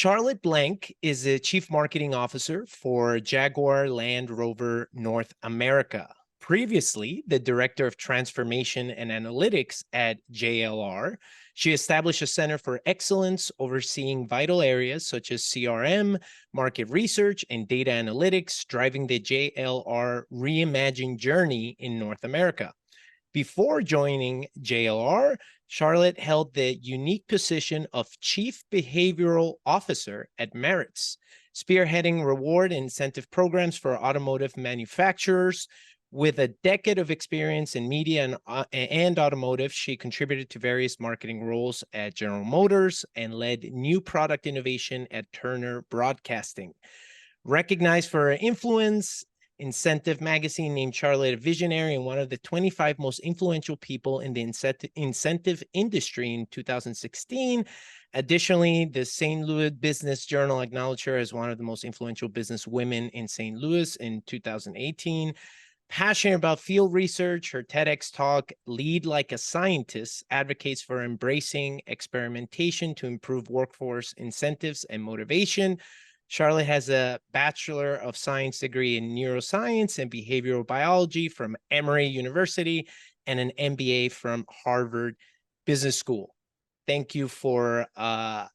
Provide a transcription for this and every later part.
Charlotte Blank is the Chief Marketing Officer for Jaguar Land Rover North America. Previously, the Director of Transformation and Analytics at JLR, she established a Center for Excellence overseeing vital areas such as CRM, market research, and data analytics, driving the JLR reimagined journey in North America. Before joining JLR, Charlotte held the unique position of Chief Behavioral Officer at Meritz, spearheading reward and incentive programs for automotive manufacturers. With a decade of experience in media and automotive, she contributed to various marketing roles at General Motors and led new product innovation at Turner Broadcasting. Recognized for her influence, Incentive magazine named Charlotte a visionary and one of the 25 most influential people in the incentive industry in 2016. Additionally, the St. Louis Business Journal acknowledged her as one of the most influential business women in St. Louis in 2018. Passionate about field research, her TEDx talk, Lead Like a Scientist, advocates for embracing experimentation to improve workforce incentives and motivation. Charlotte has a Bachelor of Science degree in neuroscience and behavioral biology from Emory University and an MBA from Harvard Business School. Thank you for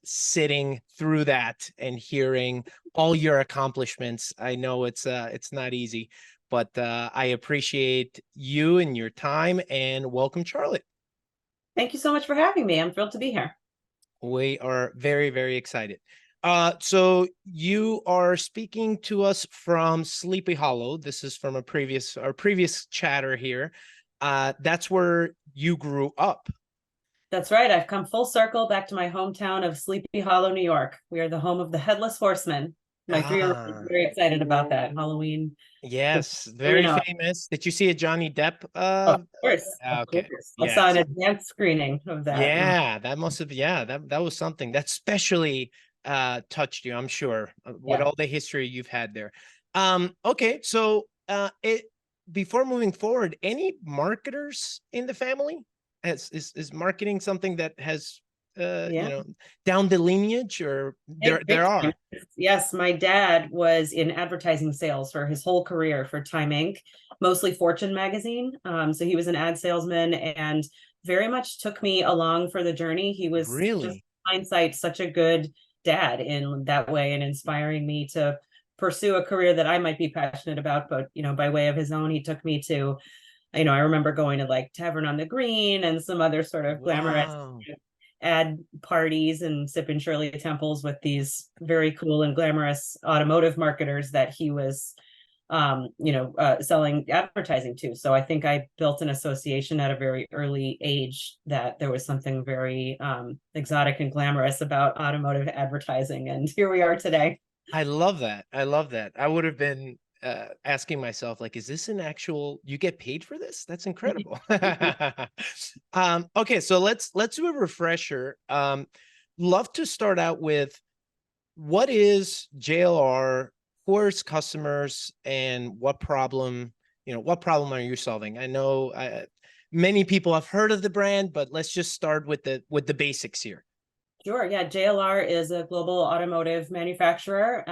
sitting through that and hearing all your accomplishments. I know it's not easy, but I appreciate you and your time, and welcome, Charlotte. Thank you so much for having me. I'm thrilled to be here. We are very, very excited. So you are speaking to us from Sleepy Hollow. This is from our previous chatter here. That's where you grew up. That's right. I've come full circle back to my hometown of Sleepy Hollow, New York. We are the home of the Headless Horseman. My 3-year-old is very excited about that. Halloween. Yes, very famous. Did you see a Johnny Depp? Of course. Okay. Of course. I saw an advanced screening of that. Yeah, that must have, that was something that especially touched you, I'm sure, with all the history you've had there. Okay, so before moving forward, any marketers in the family? Is marketing something that has down the lineage, or there are? Yes, my dad was in advertising sales for his whole career for Time Inc., mostly Fortune magazine. So he was an ad salesman and very much took me along for the journey. He was just, hindsight, such a good dad in that way, and inspiring me to pursue a career that I might be passionate about, but by way of his own. He took me to, I remember going to like Tavern on the Green and some other sort of glamorous ad parties and sipping Shirley Temples with these very cool and glamorous automotive marketers that he was selling advertising to. So I think I built an association at a very early age that there was something very exotic and glamorous about automotive advertising, and here we are today. I love that. I would have been asking myself, like, is this an actual, you get paid for this? That's incredible. Okay, so let's do a refresher. Love to start out with, what is JLR, who are its customers, and what problem are you solving? I know many people have heard of the brand, but let's just start with the basics here. Sure. Yeah. JLR is a global automotive manufacturer.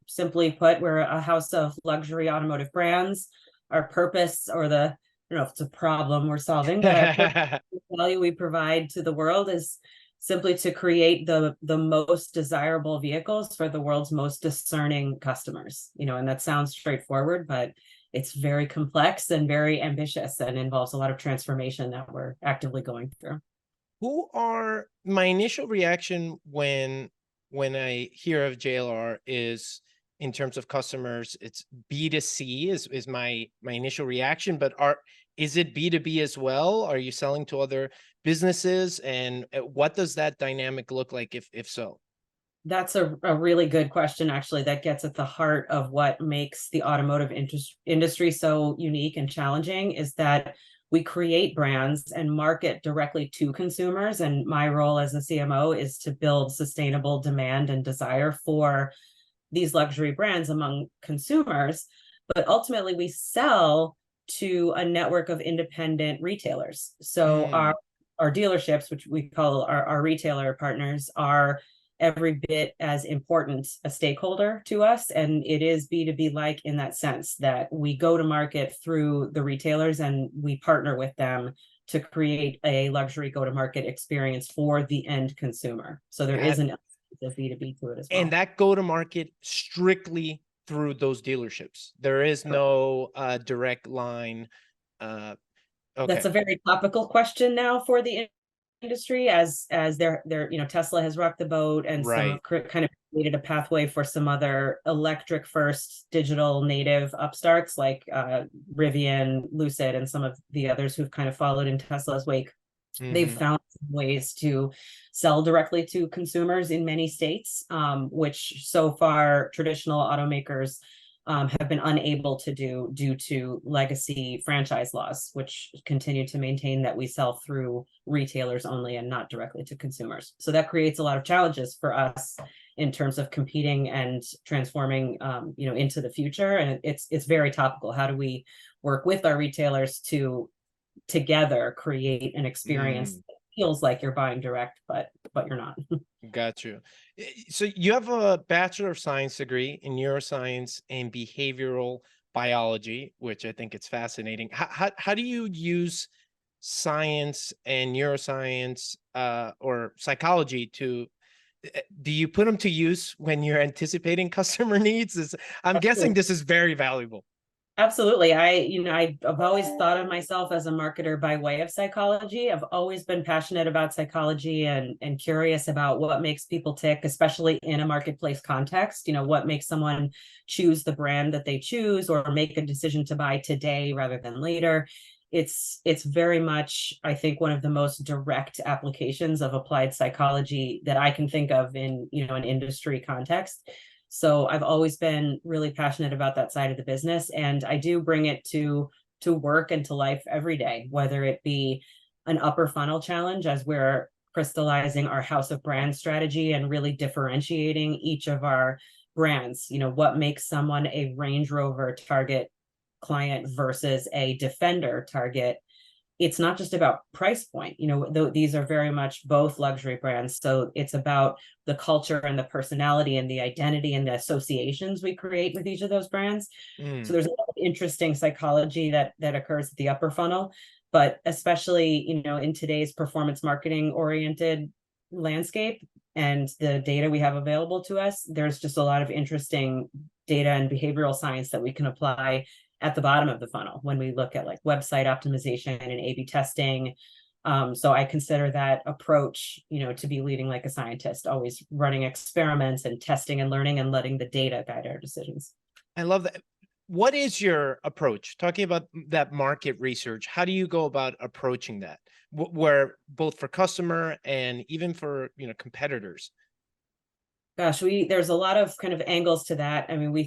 Simply put, we're a house of luxury automotive brands. Our purpose, or I don't know if it's a problem we're solving, but our purpose, the value we provide to the world, is simply to create the most desirable vehicles for the world's most discerning customers. And that sounds straightforward, but it's very complex and very ambitious, and involves a lot of transformation that we're actively going through. My initial reaction when I hear of JLR is, in terms of customers, it's B2C is my initial reaction, but is it B2B as well? Are you selling to other businesses, and what does that dynamic look like if so? That's a really good question, actually. That gets at the heart of what makes the automotive industry so unique and challenging, is that we create brands and market directly to consumers. And my role as a CMO is to build sustainable demand and desire for these luxury brands among consumers. But ultimately, we sell to a network of independent retailers. So our dealerships, which we call our retailer partners, are every bit as important a stakeholder to us. And it is B2B like in that sense that we go to market through the retailers and we partner with them to create a luxury go-to-market experience for the end consumer. So there is an element of B2B to it as well. And that go-to-market strictly through those dealerships. There is no direct line. Okay. That's a very topical question now for the industry, as they're Tesla has rocked the boat, and some have kind of created a pathway for some other electric first digital native upstarts like Rivian, Lucid, and some of the others who've kind of followed in Tesla's wake. They've found ways to sell directly to consumers in many states, which so far traditional automakers have been unable to do due to legacy franchise laws, which continue to maintain that we sell through retailers only and not directly to consumers. So that creates a lot of challenges for us in terms of competing and transforming, into the future. And it's very topical. How do we work with our retailers to together create an experience that feels like you're buying direct, but you're not? Got you. So you have a Bachelor of Science degree in neuroscience and behavioral biology, which I think it's fascinating. How do you use science and neuroscience or psychology to, do you put them to use when you're anticipating customer needs? I'm guessing this is very valuable. Absolutely. I've always thought of myself as a marketer by way of psychology. I've always been passionate about psychology and curious about what makes people tick, especially in a marketplace context. What makes someone choose the brand that they choose or make a decision to buy today rather than later. It's very much, I think, one of the most direct applications of applied psychology that I can think of in, an industry context. So I've always been really passionate about that side of the business, and I do bring it to work and to life every day, whether it be an upper funnel challenge as we're crystallizing our house of brands strategy and really differentiating each of our brands. What makes someone a Range Rover target client versus a Defender target? It's not just about price point. These are very much both luxury brands. So it's about the culture and the personality and the identity and the associations we create with each of those brands. So there's a lot of interesting psychology that occurs at the upper funnel, but especially, in today's performance marketing oriented landscape and the data we have available to us, there's just a lot of interesting data and behavioral science that we can apply at the bottom of the funnel when we look at like website optimization and A/B testing. So I consider that approach, to be leading like a scientist, always running experiments and testing and learning and letting the data guide our decisions. I love that. What is your approach? Talking about that market research, how do you go about approaching that? Where both for customer and even for, competitors? Gosh, there's a lot of kind of angles to that. I mean, we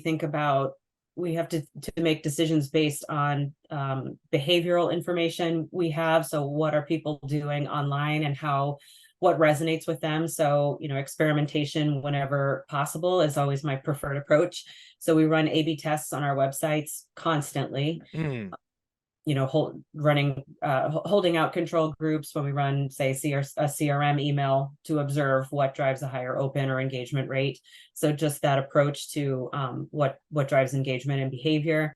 have to make decisions based on behavioral information we have. So what are people doing online and what resonates with them? So, experimentation whenever possible is always my preferred approach. So we run A/B tests on our websites constantly. Holding out control groups when we run, say, a CRM email to observe what drives a higher open or engagement rate. So just that approach to what drives engagement and behavior.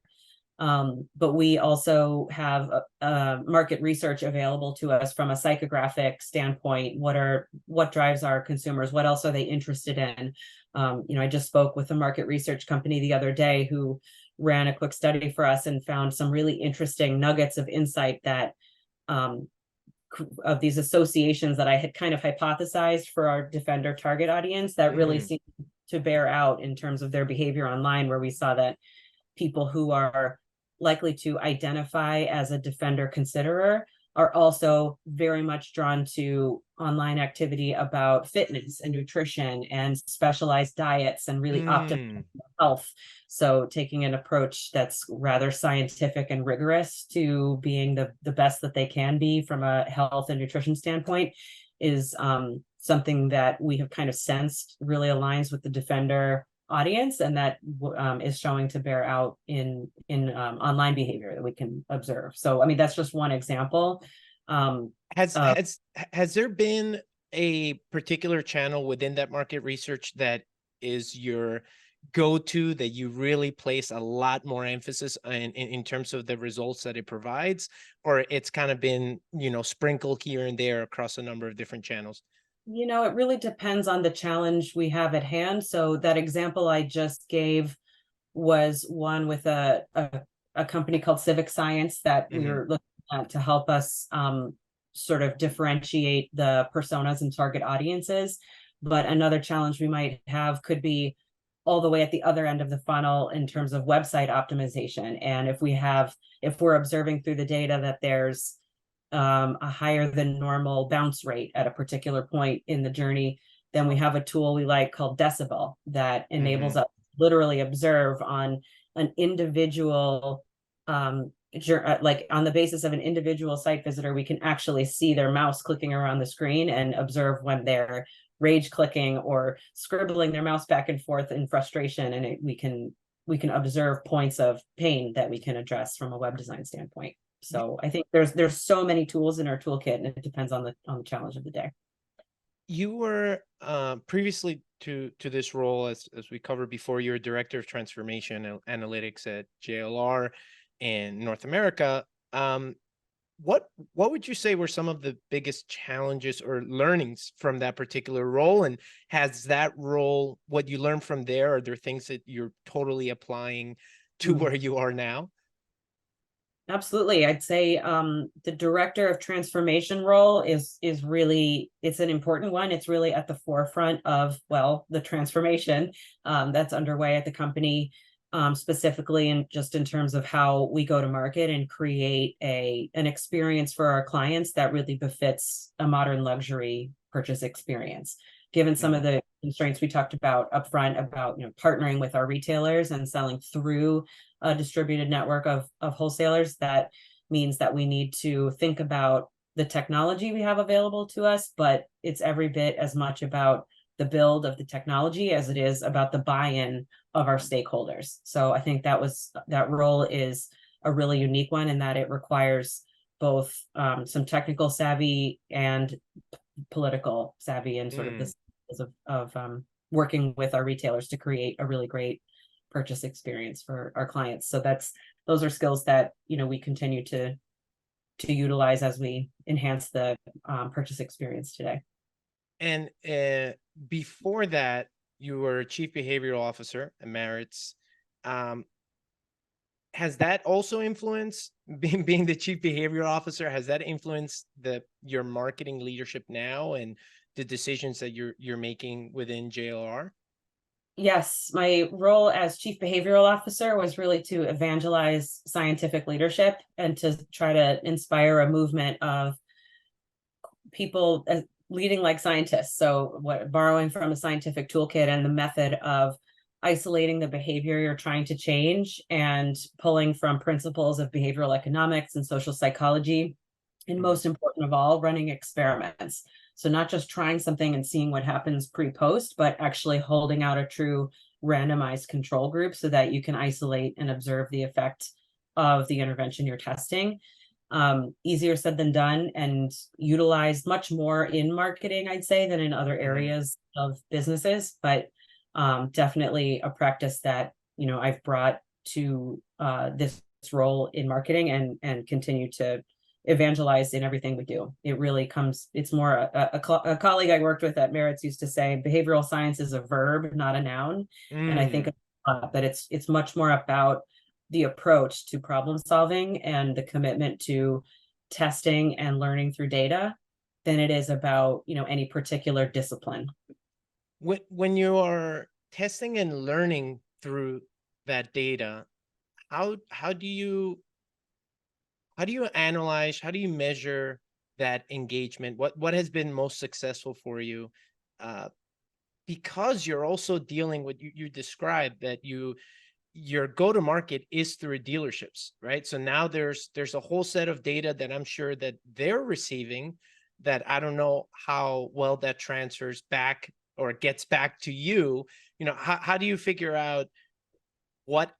But we also have market research available to us from a psychographic standpoint. What drives our consumers? What else are they interested in? I just spoke with a market research company the other day who ran a quick study for us and found some really interesting nuggets of insight that of these associations that I had kind of hypothesized for our Defender target audience that really seemed to bear out in terms of their behavior online, where we saw that people who are likely to identify as a Defender considerer are also very much drawn to online activity about fitness and nutrition and specialized diets and really optimal health. So taking an approach that's rather scientific and rigorous to being the best that they can be from a health and nutrition standpoint is something that we have kind of sensed really aligns with the Defender audience, and that is showing to bear out in online behavior that we can observe. So, I mean, that's just one example. Has there been a particular channel within that market research that is your go-to, that you really place a lot more emphasis in terms of the results that it provides, or it's kind of been, sprinkled here and there across a number of different channels? It really depends on the challenge we have at hand. So that example I just gave was one with a company called Civic Science that we Hmm. were looking at to help us sort of differentiate the personas and target audiences. But another challenge we might have could be all the way at the other end of the funnel in terms of website optimization. And if we're observing through the data that there's a higher than normal bounce rate at a particular point in the journey, then we have a tool we like called Decibel that enables Hmm. us to literally observe on an individual like on the basis of an individual site visitor, we can actually see their mouse clicking around the screen and observe when they're rage clicking or scribbling their mouse back and forth in frustration. And we can observe points of pain that we can address from a web design standpoint. So I think there's so many tools in our toolkit, and it depends on the challenge of the day. You were previously to this role, as we covered before, you're director of transformation and analytics at JLR in North America. Um, what would you say were some of the biggest challenges or learnings from that particular role? And has that role, what you learned from there, are there things that you're totally applying to Mm. where you are now? Absolutely. I'd say the director of transformation role is really, it's an important one. It's really at the forefront of, well, the transformation that's underway at the company, specifically and just in terms of how we go to market and create an experience for our clients that really befits a modern luxury purchase experience. Given some of Mhm. the constraints we talked about upfront about partnering with our retailers and selling through a distributed network of wholesalers, that means that we need to think about the technology we have available to us, but it's every bit as much about the build of the technology as it is about the buy-in of our stakeholders. So I think that role is a really unique one in that it requires both some technical savvy and political savvy and sort of Mm. this of working with our retailers to create a really great purchase experience for our clients. So those are skills that we continue to utilize as we enhance the purchase experience today. And before that, you were chief behavioral officer at Marriott. Um, has that also influenced being the chief behavioral officer? Has that influenced your marketing leadership now and the decisions that you're making within JLR? Yes, my role as chief behavioral officer was really to evangelize scientific leadership and to try to inspire a movement of people leading like scientists. So borrowing from a scientific toolkit and the method of isolating the behavior you're trying to change and pulling from principles of behavioral economics and social psychology. And Mhm. most important of all, running experiments. So not just trying something and seeing what happens pre-post, but actually holding out a true randomized control group so that you can isolate and observe the effect of the intervention you're testing. Easier said than done and utilized much more in marketing, I'd say, than in other Mhm. areas of businesses, but definitely a practice that I've brought to this role in marketing and continue to evangelize in everything we do. It really comes, it's more a colleague I worked with at Merritt's used to say behavioral science is a verb, not a noun. And I think Mm. that it's much more about the approach to problem solving and the commitment to testing and learning through data than it is about any particular discipline. When you are testing and learning through that data, how do you analyze, how do you measure that engagement? What has been most successful for you? Uh, because you're also dealing with, you described that your go to market is through dealerships, right? So now there's a whole set of data that I'm sure that they're receiving, that I don't know how well that transfers back or gets back to you. How do you figure out what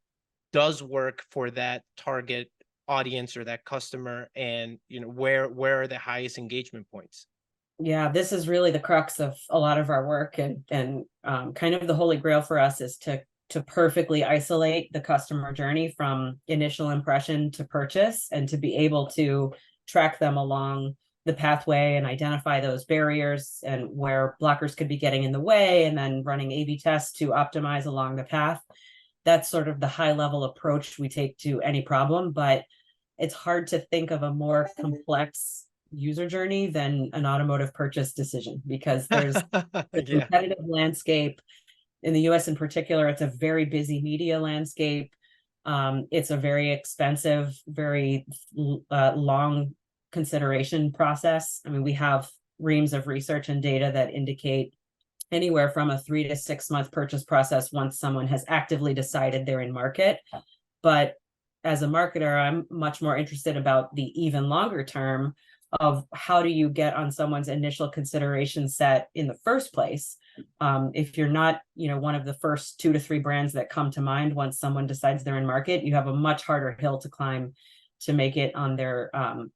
does work for that target audience or that customer, and where are the highest engagement points? Yeah, this is really the crux of a lot of our work, and kind of the holy grail for us is to perfectly isolate the customer journey from initial impression to purchase, and to be able to track them along the pathway and identify those barriers and where blockers could be getting in the way, and then running A/B tests to optimize along the path. That's sort of the high level approach we take to any problem, but it's hard to think of a more complex user journey than an automotive purchase decision, because there's the Yeah. competitive landscape in the US in particular. It's a very busy media landscape. It's a very expensive, very long consideration process. I mean, we have reams of research and data that indicate anywhere from a 3 to 6 month purchase process once someone has actively decided they're in market. But as a marketer, I'm much more interested about the even longer term of how do you get on someone's initial consideration set in the first place. If you're not, one of the first 2 to 3 brands that come to mind once someone decides they're in market, you have a much harder hill to climb to make it on their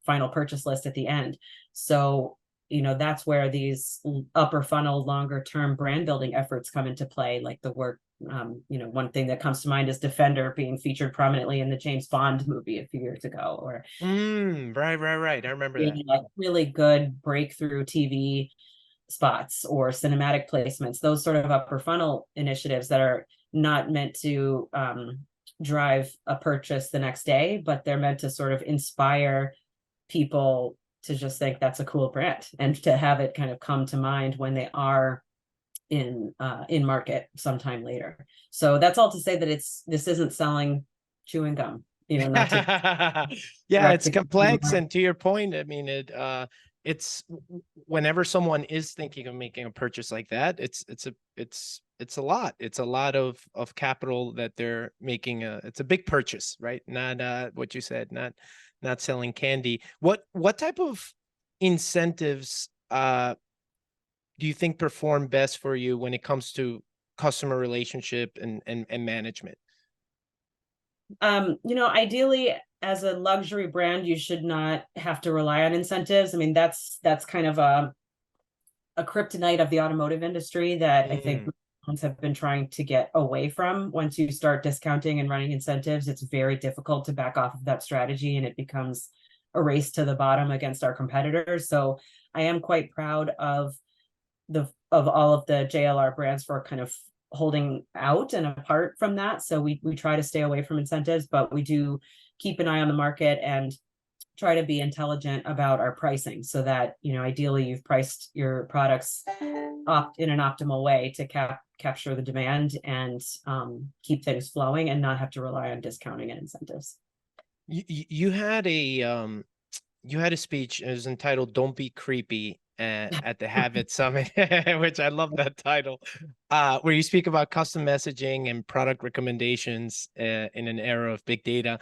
final purchase list at the end. So, that's where these upper funnel, longer term brand building efforts come into play, like the work. One thing that comes to mind is Defender being featured prominently in the James Bond movie a few years ago, or Right. I remember that. like really good breakthrough TV spots or cinematic placements, those sort of upper funnel initiatives that are not meant to drive a purchase the next day, but they're meant to sort of inspire people to just think that's a cool brand, and to have it kind of come to mind when they are in market sometime later. So that's all to say that this isn't selling chewing gum, not to Yeah, direct it's to complex, consumer. and to your point, I mean, it's whenever someone is thinking of making a purchase like that, it's a lot. It's a lot of capital that they're making. It's a big purchase, right? Not what you said, not selling candy. What type of incentives do you think perform best for you when it comes to customer relationship and management? Ideally, as a luxury brand, you should not have to rely on incentives. I mean, that's kind of a kryptonite of the automotive industry that I think Mm. brands have been trying to get away from. Once you start discounting and running incentives, it's very difficult to back off of that strategy, and it becomes a race to the bottom against our competitors. So I am quite proud of all of the JLR brands for kind of holding out and apart from that. So we try to stay away from incentives, but we do keep an eye on the market and try to be intelligent about our pricing, so that ideally you've priced your products in an optimal way to capture the demand and keep things flowing, and not have to rely on discounting and incentives. You had you had a speech. It was entitled "Don't Be Creepy" at the Have It Summit, which I love that title, where you speak about custom messaging and product recommendations in an era of big data.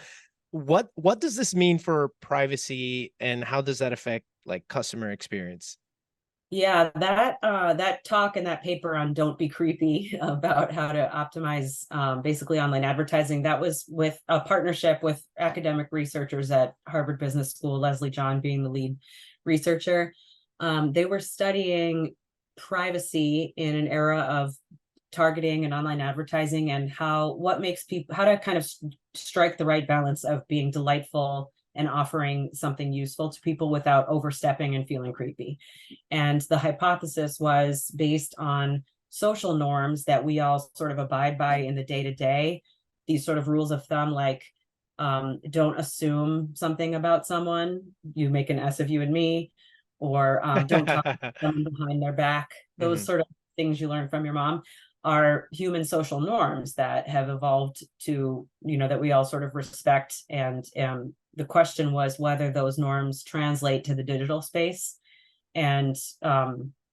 What does this mean for privacy, and how does that affect like customer experience? Yeah, that talk and that paper on "Don't Be Creepy" about how to optimize basically online advertising, that was with a partnership with academic researchers at Harvard Business School, Leslie John being the lead researcher. They were studying privacy in an era of targeting and online advertising, and what makes people, how to kind of strike the right balance of being delightful and offering something useful to people without overstepping and feeling creepy. And the hypothesis was based on social norms that we all sort of abide by in the day to day. These sort of rules of thumb, like don't assume something about someone, you make an S of you and me, or don't talk to someone behind their back. Those Mhm. sort of things you learn from your mom are human social norms that have evolved to, that we all sort of respect. And the question was whether those norms translate to the digital space. And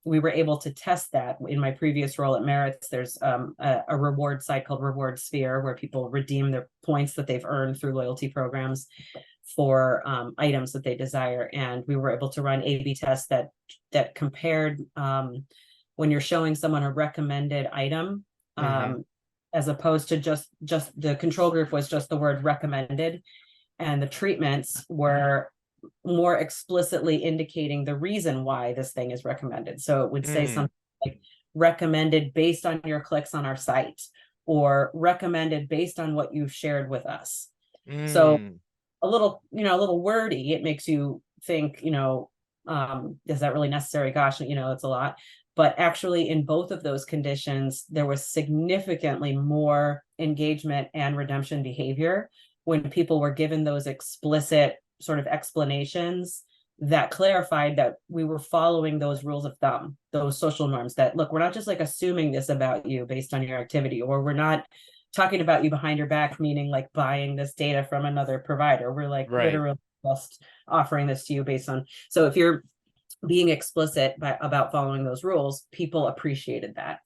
we were able to test that. In my previous role at Merritt's, there's a reward site called Reward Sphere, where people redeem their points that they've earned through loyalty programs for items that they desire. And we were able to run A/B tests that compared when you're showing someone a recommended item, Mhm. as opposed to just the control group was just the word recommended, and the treatments were more explicitly indicating the reason why this thing is recommended. So it would say something like recommended based on your clicks on our site, or recommended based on what you've shared with us. So a little, a little wordy, it makes you think, is that really necessary? Gosh, it's a lot. But actually in both of those conditions, there was significantly more engagement and redemption behavior when people were given those explicit sort of explanations that clarified that we were following those rules of thumb, those social norms, that look, we're not just like assuming this about you based on your activity, or we're not talking about you behind your back, meaning like buying this data from another provider. We're like literally just offering this to you based on, so if you're being explicit about following those rules, people appreciated that.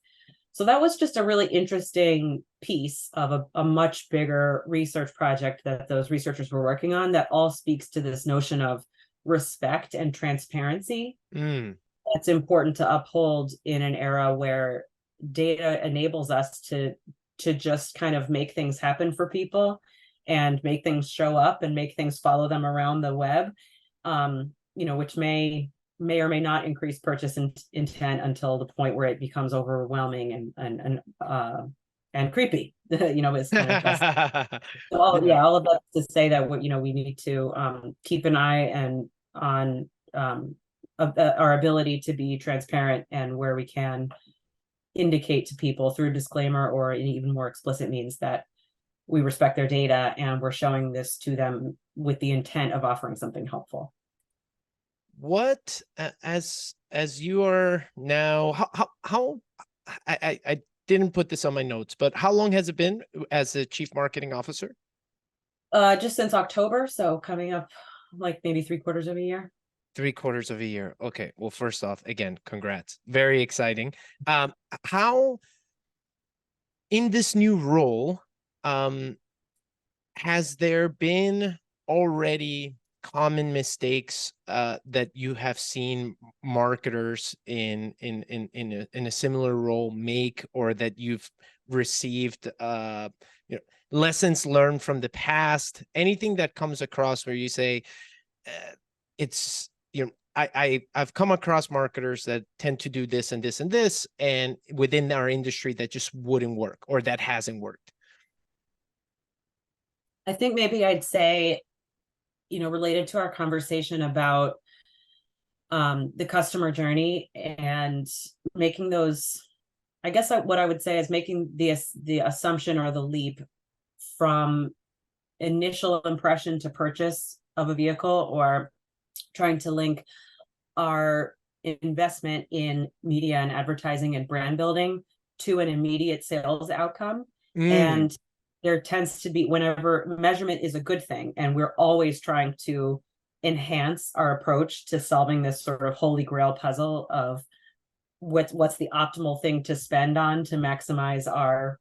So that was just a really interesting piece of a much bigger research project that those researchers were working on, that all speaks to this notion of respect and transparency. That's important to uphold in an era where data enables us to just kind of make things happen for people and make things show up and make things follow them around the web, which may or may not increase purchase intent until the point where it becomes overwhelming and creepy. Is kind of best. So all of that to say that we need to keep an eye on our ability to be transparent, and where we can indicate to people through disclaimer or in even more explicit means that we respect their data and we're showing this to them with the intent of offering something helpful. What, as you are now, how I didn't put this on my notes, but how long has it been as a chief marketing officer? Just since October, so coming up like maybe 3/4 of a year. 3/4 of a year. Okay. Well, first off, again, congrats. Very exciting. How in this new role, has there been already common mistakes that you have seen marketers in a similar role make, or that you've received lessons learned from the past? Anything that comes across where you say it's I've come across marketers that tend to do this and this and this, and within our industry that just wouldn't work, or that hasn't worked? I think maybe I'd say, related to our conversation about the customer journey and making those, I guess what I would say is making the assumption or the leap from initial impression to purchase of a vehicle, or trying to link our investment in media and advertising and brand building to an immediate sales outcome. And there tends to be, whenever measurement is a good thing, and we're always trying to enhance our approach to solving this sort of holy grail puzzle of what's the optimal thing to spend on to maximize our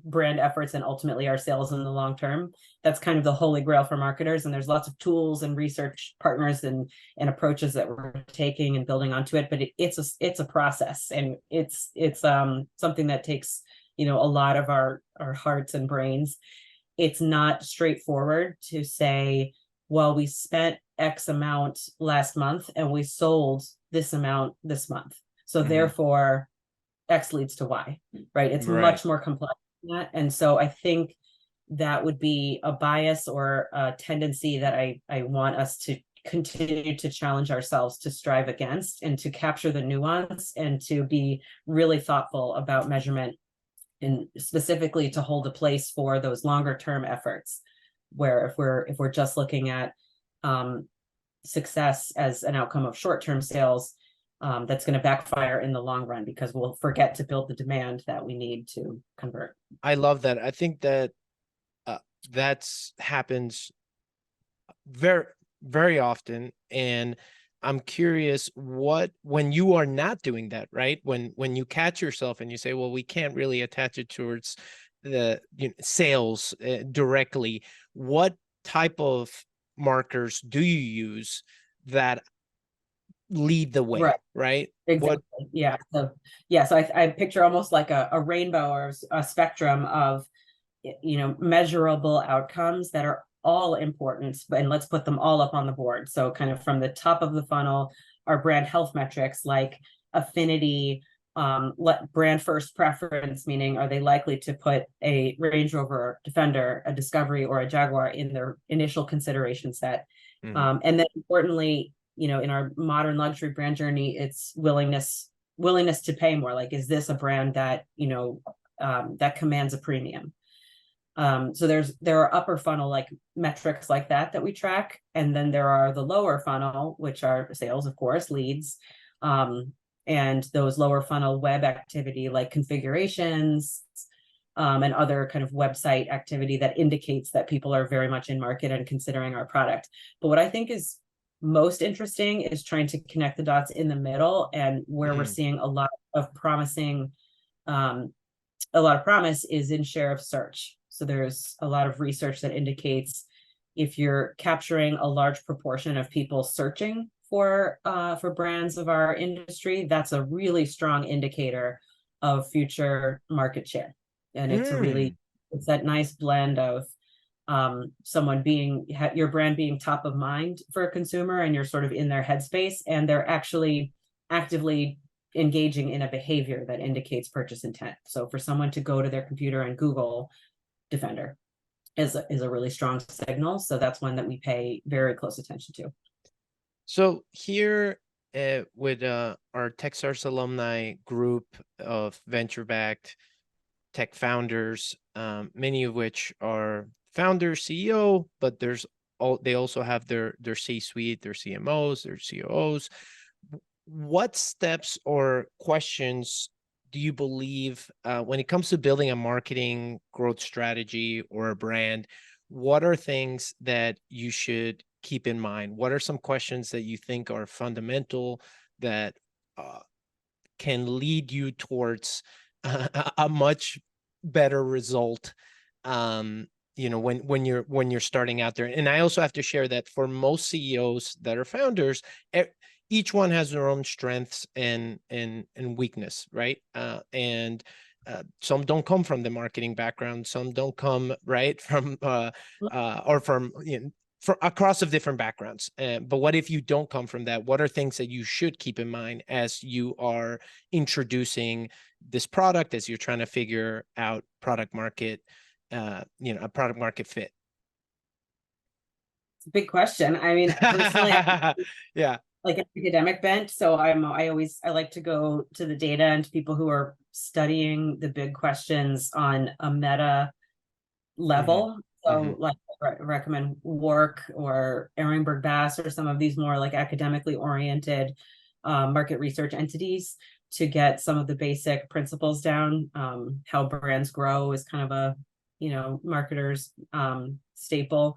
brand efforts and ultimately our sales in the long term. That's kind of the holy grail for marketers, and there's lots of tools and research partners and approaches that we're taking and building onto it, but it's a process, and it's something that takes a lot of our hearts and brains. It's not straightforward to say, well, we spent X amount last month and we sold this amount this month, so therefore X leads to Y, right? It's much more complex than that. And so I think that would be a bias or a tendency that I want us to continue to challenge ourselves to strive against, and to capture the nuance, and to be really thoughtful about measurement, and specifically to hold a place for those longer term efforts, where if we're just looking at success as an outcome of short-term sales, that's going to backfire in the long run, because we'll forget to build the demand that we need to convert. I love that. I think that that's happens very, very often. And I'm curious, when you are not doing that, right? When you catch yourself and you say, well, we can't really attach it towards the sales directly, what type of markers do you use that lead the way, right? Exactly. So I picture almost like a rainbow or a spectrum of measurable outcomes that are all important, and let's put them all up on the board. So kind of from the top of the funnel, our brand health metrics like affinity, brand first preference, meaning are they likely to put a Range Rover, Defender, a Discovery, or a Jaguar in their initial consideration set. And then importantly, in our modern luxury brand journey, it's willingness to pay more. Like, is this a brand that that commands a premium? So there are upper funnel like metrics like that we track, and then there are the lower funnel, which are sales, of course, leads, and those lower funnel web activity like configurations, and other kind of website activity that indicates that people are very much in market and considering our product. But what I think is most interesting is trying to connect the dots in the middle, and where we're seeing a lot of promise is in share of search. So there's a lot of research that indicates if you're capturing a large proportion of people searching for brands of our industry, that's a really strong indicator of future market share. And it's that nice blend of your brand being top of mind for a consumer, and you're sort of in their headspace, and they're actually actively engaging in a behavior that indicates purchase intent. So for someone to go to their computer and Google Defender is a really strong signal. So that's one that we pay very close attention to. So here with our Techstars Alumni group of venture-backed tech founders, many of which are founder, CEO, but they also have their C-suite, their CMOs, their COOs. What steps or questions do you believe when it comes to building a marketing growth strategy or a brand, what are things that you should keep in mind? What are some questions that you think are fundamental that can lead you towards a much better result when you're starting out there? And I also have to share that for most CEOs that are founders, each one has their own strengths and weakness, right? And some don't come from the marketing background, some don't come from or from from across of different backgrounds. But what if you don't come from that? What are things that you should keep in mind as you are introducing this product, as you're trying to figure out product market, a product market fit? It's a big question. I mean, personally, yeah, like an academic bent. So I like to go to the data and to people who are studying the big questions on a meta level. So like I recommend Work or Ehrenberg Bass or some of these more like academically oriented market research entities to get some of the basic principles down. How brands grow is kind of a marketer's staple.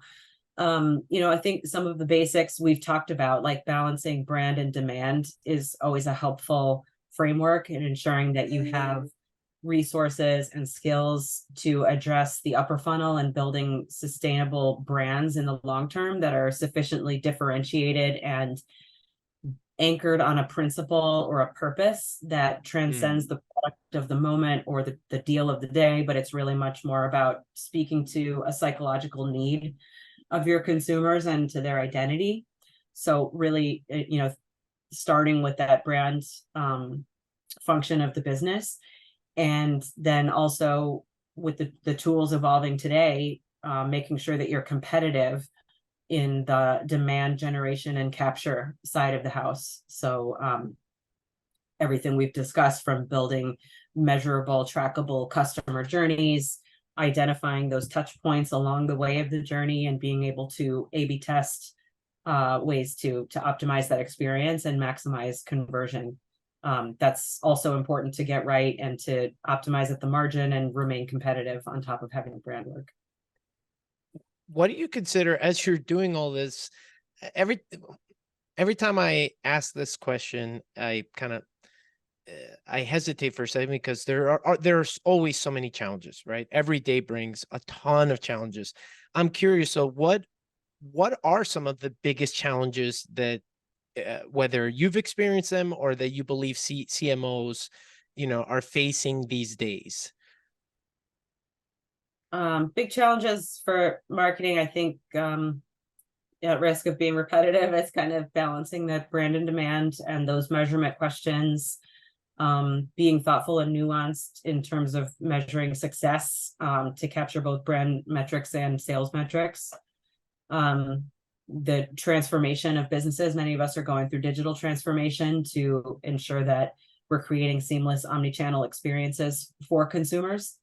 I think some of the basics we've talked about, like balancing brand and demand, is always a helpful framework in ensuring that you have resources and skills to address the upper funnel and building sustainable brands in the long term that are sufficiently differentiated and anchored on a principle or a purpose that transcends the product of the moment or the deal of the day, but it's really much more about speaking to a psychological need of your consumers and to their identity. So really, starting with that brand function of the business, and then also with the tools evolving today, making sure that you're competitive in the demand generation and capture side of the house. So everything we've discussed, from building measurable, trackable customer journeys, identifying those touch points along the way of the journey, and being able to A/B test ways to optimize that experience and maximize conversion. That's also important to get right and to optimize at the margin and remain competitive on top of having brand work. What do you consider as you're doing all this? Every time I ask this question, I hesitate for a second, because there's always so many challenges, right? Every day brings a ton of challenges. I'm curious, so what are some of the biggest challenges that whether you've experienced them or that you believe CMOs are facing these days? Big challenges for marketing, I think, at risk of being repetitive, is kind of balancing that brand and demand and those measurement questions, being thoughtful and nuanced in terms of measuring success, to capture both brand metrics and sales metrics. The transformation of businesses, many of us are going through digital transformation to ensure that we're creating seamless omni-channel experiences for consumers.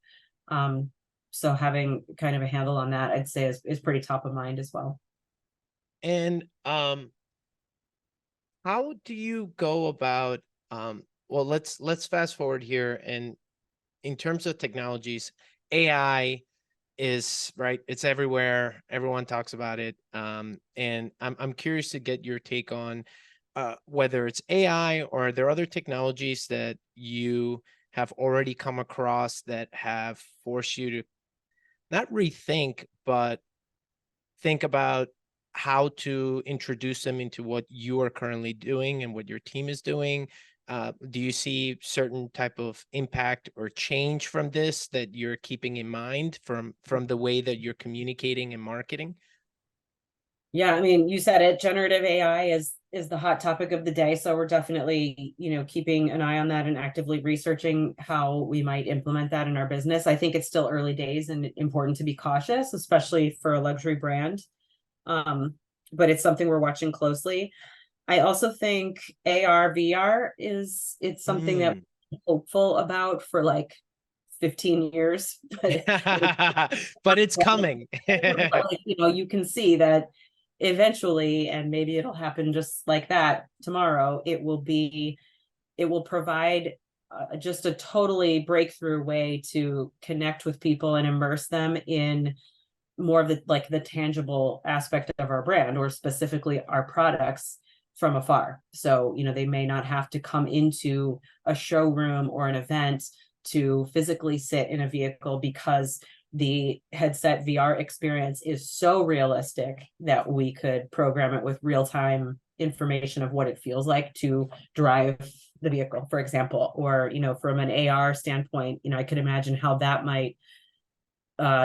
So having kind of a handle on that, I'd say is pretty top of mind as well. And how do you go about well, let's fast forward here, and in terms of technologies, AI is right, it's everywhere, everyone talks about it, and I'm curious to get your take on whether it's AI or are there other technologies that you have already come across that have forced you to not rethink, but think about how to introduce them into what you are currently doing and what your team is doing. Do you see certain type of impact or change from this that you're keeping in mind from the way that you're communicating and marketing? Yeah, I mean, you said it, generative AI is the hot topic of the day. So we're definitely, keeping an eye on that and actively researching how we might implement that in our business. I think it's still early days and important to be cautious, especially for a luxury brand. But it's something we're watching closely. I also think AR, VR it's something that we're hopeful about for like 15 years, but But it's coming. like, you can see that eventually, and maybe it'll happen just like that tomorrow, it will provide just a totally breakthrough way to connect with people and immerse them in more of the tangible aspect of our brand, or specifically our products, from afar. So, they may not have to come into a showroom or an event to physically sit in a vehicle, because the headset VR experience is so realistic that we could program it with real-time information of what it feels like to drive the vehicle, for example. Or, from an AR standpoint, I could imagine how that might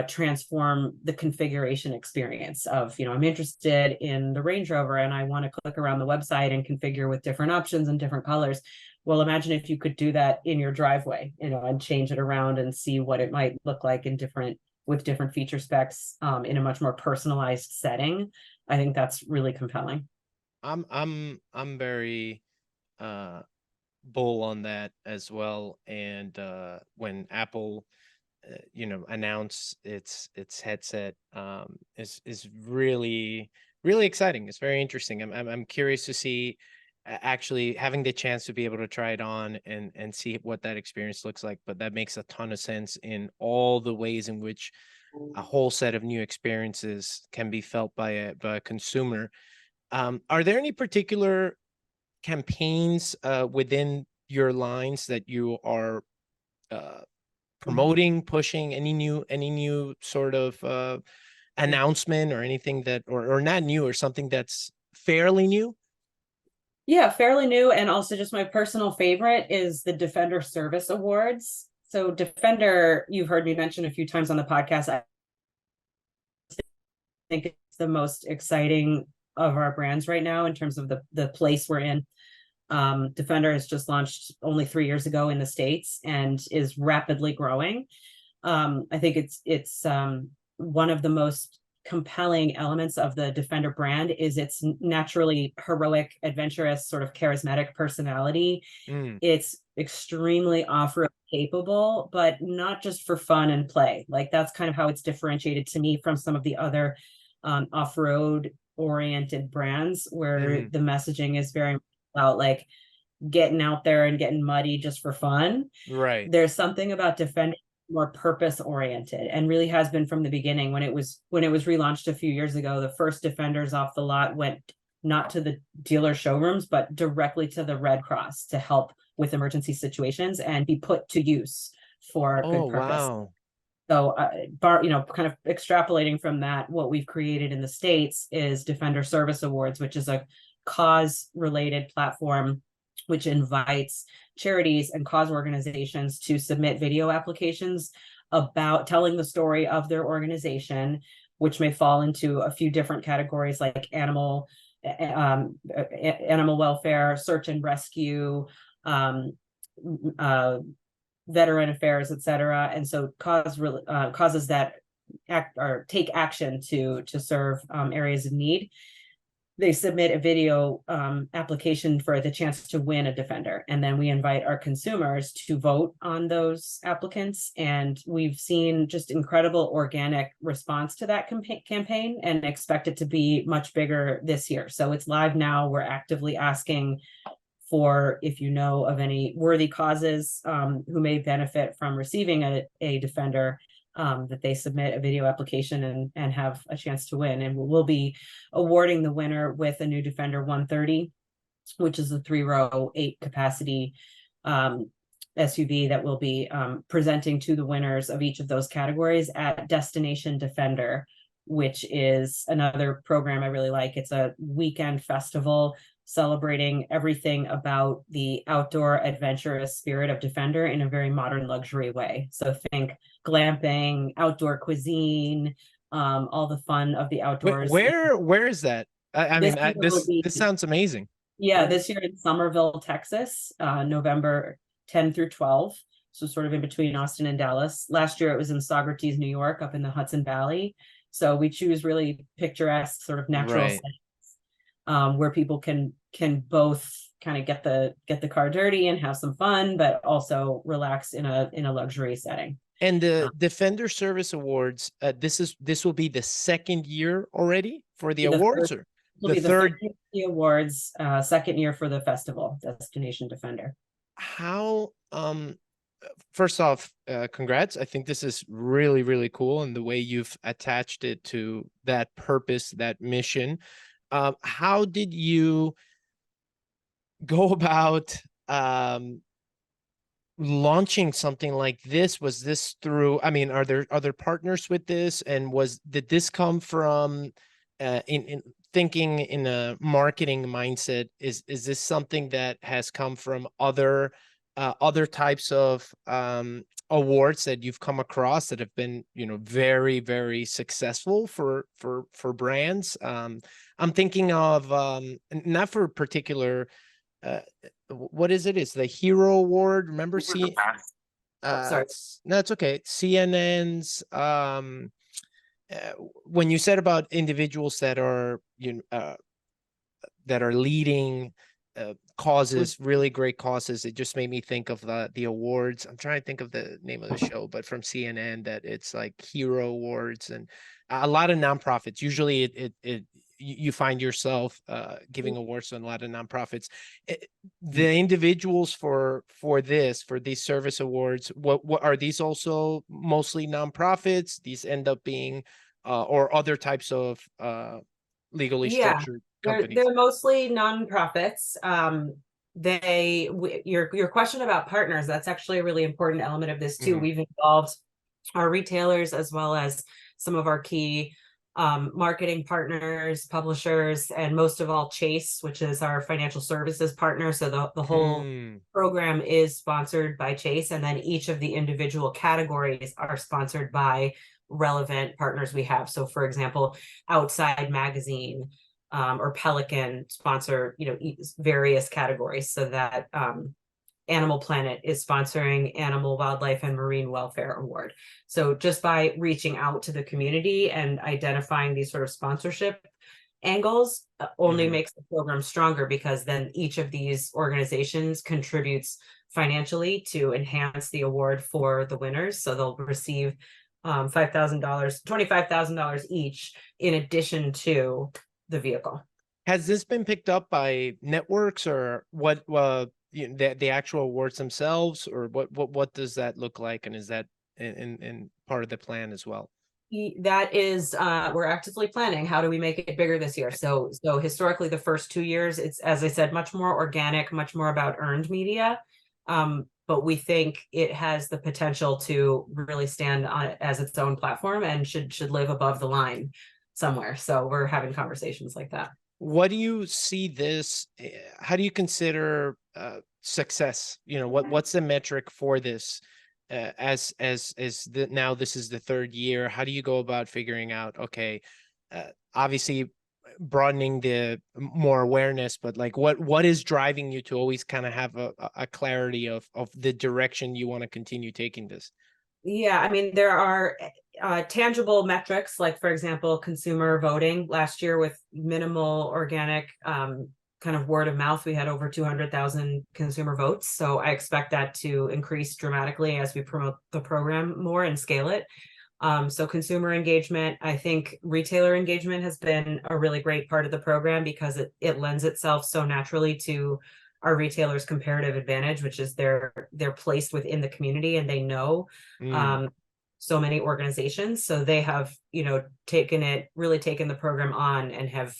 transform the configuration experience of, I'm interested in the Range Rover and I want to click around the website and configure with different options and different colors. Well, imagine if you could do that in your driveway, and change it around and see what it might look like with different feature specs, in a much more personalized setting. I think that's really compelling. I'm very bull on that as well. And when Apple announce its headset, is really exciting. It's very interesting. I'm curious to see, actually having the chance to be able to try it on and see what that experience looks like. But that makes a ton of sense in all the ways in which a whole set of new experiences can be felt by a consumer. Are there any particular campaigns within your lines that you are promoting, pushing? Any new sort of announcement or anything that, or not new, or something that's fairly new? Yeah, fairly new. And also, just my personal favorite is the Defender Service Awards. So Defender, you've heard me mention a few times on the podcast. I think it's the most exciting of our brands right now in terms of the place we're in. Defender has just launched only 3 years ago in the States and is rapidly growing. I think it's one of the most compelling elements of the Defender brand is its naturally heroic, adventurous, sort of charismatic personality. It's extremely off-road capable, but not just for fun and play. Like, that's kind of how it's differentiated to me from some of the other off-road oriented brands, where the messaging is very about like getting out there and getting muddy just for fun. Right. There's something about Defender more purpose oriented, and really has been from the beginning. When it was relaunched a few years ago, the first Defenders off the lot went not to the dealer showrooms, but directly to the Red Cross to help with emergency situations and be put to use for good purpose. Wow. So, kind of extrapolating from that, what we've created in the States is Defender Service Awards, which is a cause-related platform which invites charities and cause organizations to submit video applications about telling the story of their organization, which may fall into a few different categories like animal welfare, search and rescue, veteran affairs, etc. And so causes that take action to serve areas of need. They submit a video application for the chance to win a defender. And then we invite our consumers to vote on those applicants. And we've seen just incredible organic response to that campaign and expect it to be much bigger this year. So it's live now. We're actively asking for, if you know of any worthy causes who may benefit from receiving a defender, that they submit a video application and have a chance to win. And we'll be awarding the winner with a new Defender 130, which is a 3-row, 8-capacity SUV that we'll be presenting to the winners of each of those categories at Destination Defender, which is another program I really like. It's a weekend festival celebrating everything about the outdoor adventurous spirit of Defender in a very modern luxury way. So think glamping, outdoor cuisine, all the fun of the outdoors. Where is that? This sounds amazing. Yeah, this year in Somerville, Texas, November 10 through 12. So sort of in between Austin and Dallas. Last year it was in Saugerties, New York, up in the Hudson Valley. So we choose really picturesque, sort of natural settings, where people can both kind of get the car dirty and have some fun, but also relax in a luxury setting. And the Defender Service Awards, this will be the second year already for the awards, or the third the awards, second year for the festival, Destination Defender. How first off, congrats. I think this is really, really cool, and the way you've attached it to that purpose, that mission. How did you go about launching something like this? Was this through, I mean, are there other partners with this? And did this come from in thinking in a marketing mindset? Is this something that has come from other types of awards that you've come across that have been, very, very successful for brands? I'm thinking of not for particular, what is it? It's the Hero Award. Remember? Sorry. No, it's okay. CNN's when you said about individuals that are that are leading causes, really great causes, it just made me think of the awards. I'm trying to think of the name of the show, but from CNN, that it's like Hero Awards, and a lot of nonprofits. Usually you find yourself giving awards on a lot of nonprofits. The individuals for these service awards, what are these also mostly nonprofits? These end up being or other types of legally structured companies? They're mostly nonprofits. Your question about partners, that's actually a really important element of this too. Mm-hmm. We've involved our retailers as well as some of our key marketing partners, publishers, and most of all Chase, which is our financial services partner. So the whole program is sponsored by Chase, and then each of the individual categories are sponsored by relevant partners we have. So for example, Outside Magazine or Pelican sponsor various categories, so that Animal Planet is sponsoring Animal, Wildlife, and Marine Welfare Award. So just by reaching out to the community and identifying these sort of sponsorship angles only makes the program stronger, because then each of these organizations contributes financially to enhance the award for the winners. So they'll receive $5,000, $25,000 each in addition to the vehicle. Has this been picked up by networks, or what? The actual awards themselves, or what does that look like, and is that in part of the plan as well? That is, we're actively planning how do we make it bigger this year. So historically, the first 2 years, it's, as I said, much more organic, much more about earned media. But we think it has the potential to really stand on as its own platform and should live above the line somewhere. So we're having conversations like that. What do you see this? How do you consider success? What's the metric for this? now this is the third year, how do you go about figuring out, okay, obviously broadening the more awareness, but like what is driving you to always kind of have a clarity of the direction you want to continue taking this? Yeah, I mean, there are tangible metrics, like, for example, consumer voting. Last year, with minimal organic kind of word of mouth, we had over 200,000 consumer votes. So I expect that to increase dramatically as we promote the program more and scale it. So consumer engagement, I think retailer engagement has been a really great part of the program, because it lends itself so naturally to our retailers' comparative advantage, which is they're placed within the community and they know so many organizations. So they have, taken the program on and have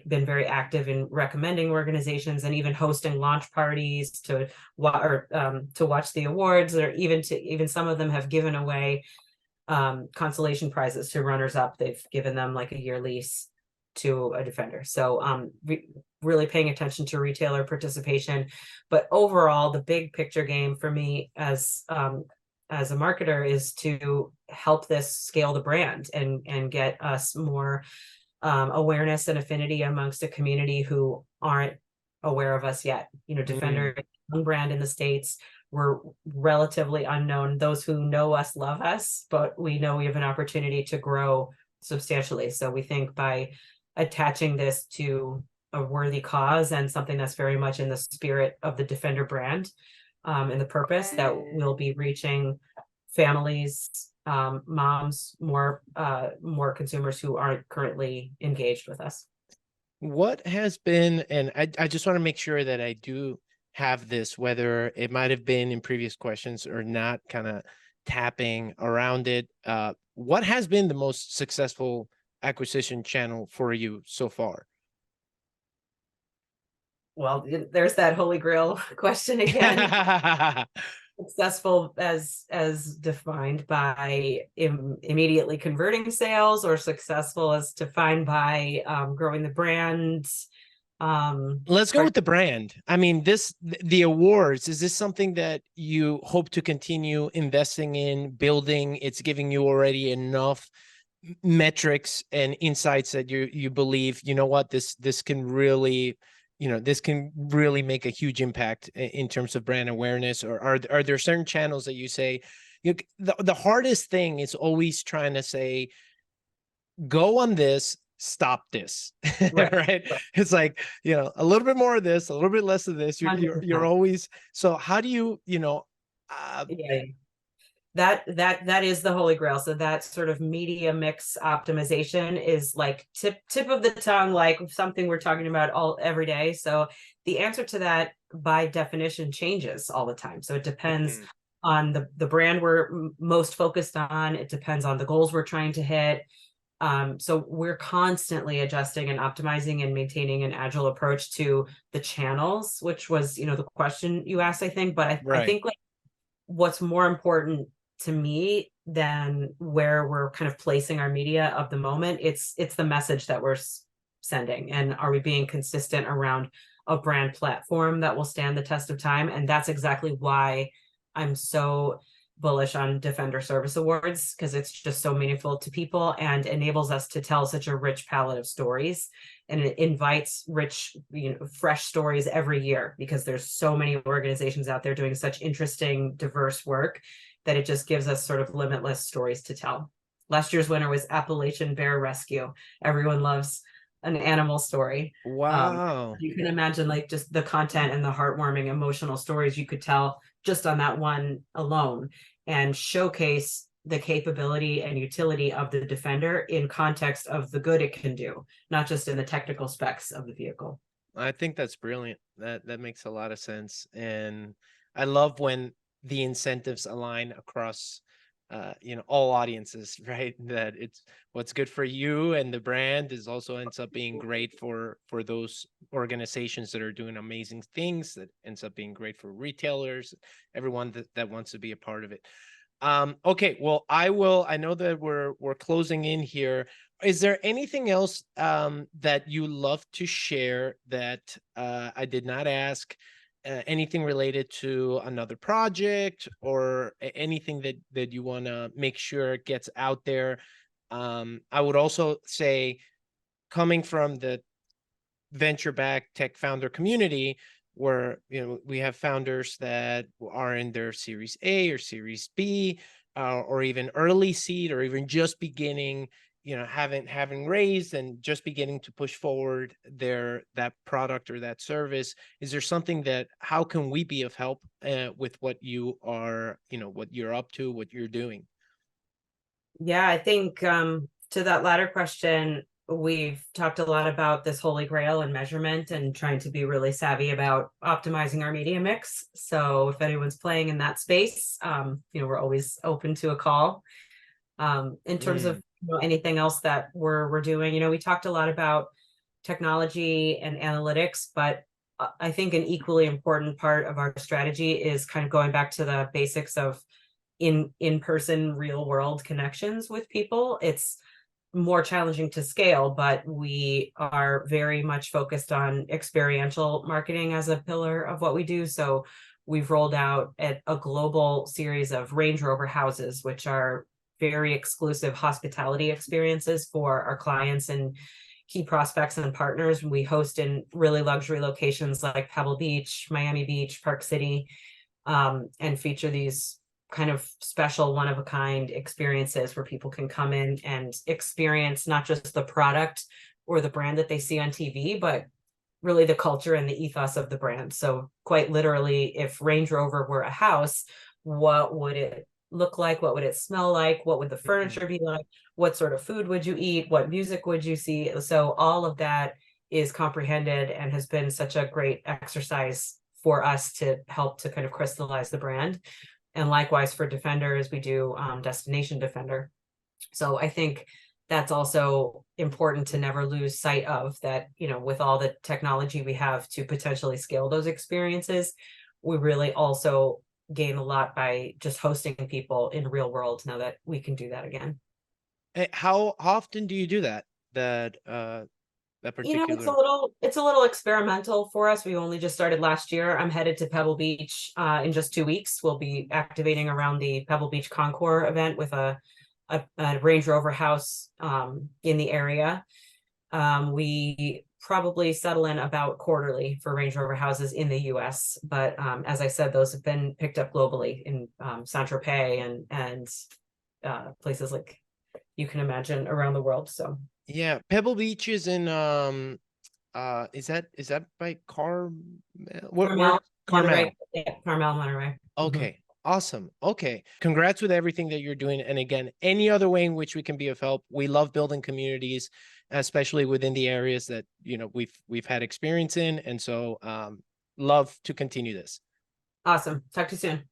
been very active in recommending organizations and even hosting launch parties to watch the awards, or even some of them have given away consolation prizes to runners up. They've given them like a year lease to a defender. So really paying attention to retailer participation. But overall, the big picture game for me as a marketer is to help this scale the brand and get us more awareness and affinity amongst a community who aren't aware of us yet. Defender, young brand in the States. We're relatively unknown. Those who know us love us, but we know we have an opportunity to grow substantially. So we think by attaching this to a worthy cause and something that's very much in the spirit of the Defender brand, and the purpose, that we'll be reaching families, moms, more consumers who aren't currently engaged with us. What has been, and I just want to make sure that I do have this, whether it might have been in previous questions or not, kind of tapping around it. What has been the most successful acquisition channel for you so far? Well, there's that holy grail question again. Successful as defined by immediately converting sales, or successful as defined by growing the brand? Let's go with the brand. I mean, the awards, is this something that you hope to continue investing in, building? It's giving you already enough metrics and insights that you believe, what, this can really, this can really make a huge impact in terms of brand awareness? Or are there certain channels that you say, the hardest thing is always trying to say, go on this, stop this, right? Right? It's like, a little bit more of this, a little bit less of this. You're always, so how do you, yeah, that is the holy grail. So that sort of media mix optimization is like tip of the tongue, like something we're talking about every day. So the answer to that by definition changes all the time. So it depends on the brand we're most focused on. It depends on the goals we're trying to hit. So we're constantly adjusting and optimizing and maintaining an agile approach to the channels, which was, the question you asked, I think. But I think like what's more important to me than where we're kind of placing our media of the moment, it's the message that we're sending, and are we being consistent around a brand platform that will stand the test of time? And that's exactly why I'm so bullish on Defender Service Awards, because it's just so meaningful to people and enables us to tell such a rich palette of stories, and it invites rich, fresh stories every year, because there's so many organizations out there doing such interesting, diverse work, that it just gives us sort of limitless stories to tell. Last year's winner was Appalachian Bear Rescue. Everyone loves an animal story. Wow. You can imagine like just the content and the heartwarming emotional stories you could tell just on that one alone, and showcase the capability and utility of the Defender in context of the good it can do, not just in the technical specs of the vehicle. I think that's brilliant. That makes a lot of sense. And I love when the incentives align across all audiences, right? That it's what's good for you and the brand is also ends up being great for those organizations that are doing amazing things, that ends up being great for retailers, everyone that wants to be a part of it. Okay, well, I know that we're closing in here. Is there anything else that you love to share that I did not ask, anything related to another project or anything that you want to make sure gets out there. I would also say, coming from the venture-backed tech founder community, where we have founders that are in their Series A or Series B, or even early seed, or even just beginning, having raised and just beginning to push forward that product or that service. Is there something how can we be of help with what you are, what you're up to, what you're doing? Yeah, I think to that latter question, we've talked a lot about this holy grail and measurement and trying to be really savvy about optimizing our media mix. So if anyone's playing in that space, we're always open to a call. In terms of anything else that we're doing, we talked a lot about technology and analytics, but I think an equally important part of our strategy is kind of going back to the basics of in-person real world connections with people. It's more challenging to scale, but we are very much focused on experiential marketing as a pillar of what we do. So we've rolled out a global series of Range Rover houses, which are very exclusive hospitality experiences for our clients and key prospects and partners. We host in really luxury locations like Pebble Beach, Miami Beach, Park City, and feature these kind of special one-of-a-kind experiences where people can come in and experience not just the product or the brand that they see on TV, but really the culture and the ethos of the brand. So quite literally, if Range Rover were a house, what would it look like? What would it smell like? What would the furniture be like? What sort of food would you eat? What music would you see? So all of that is comprehended and has been such a great exercise for us to help to kind of crystallize the brand. And likewise for Defenders, we do Destination Defender. So I think that's also important to never lose sight of that, with all the technology we have to potentially scale those experiences, we really also gain a lot by just hosting people in real world now that we can do that again. How often do you do that particular? It's a little experimental for us. We only just started last year. I'm headed to Pebble Beach in just 2 weeks. We'll be activating around the Pebble Beach Concours event with a Range Rover house in the area. We probably settle in about quarterly for Range Rover houses in the US, but as I said, those have been picked up globally in Saint-Tropez and places like you can imagine around the world. So yeah, Pebble Beach is in is that by Carmel? Carmel, Carmel. Monterey. Yeah, Carmel, Monterey. Okay. Awesome. Okay. Congrats with everything that you're doing. And again, any other way in which we can be of help. We love building communities, especially within the areas that, we've had experience in. And so love to continue this. Awesome. Talk to you soon.